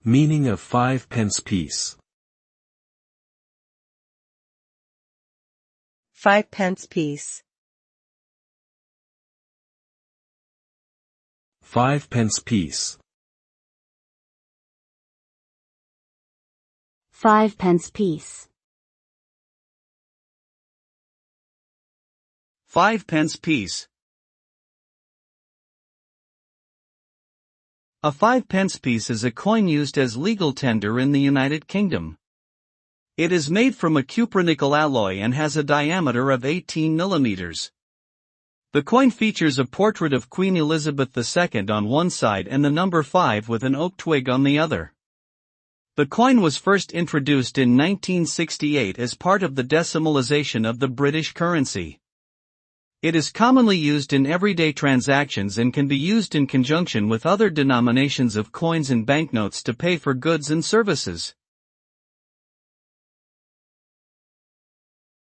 Meaning of 5-pence piece. 5-pence piece. 5-pence piece. 5-pence piece. 5-pence piece. A 5-pence piece is a coin used as legal tender in the United Kingdom. It is made from a cupronickel alloy and has a diameter of 18 millimeters. The coin features a portrait of Queen Elizabeth II on one side and the number 5 with an oak twig on the other. The coin was first introduced in 1968 as part of the decimalization of the British currency. It is commonly used in everyday transactions and can be used in conjunction with other denominations of coins and banknotes to pay for goods and services.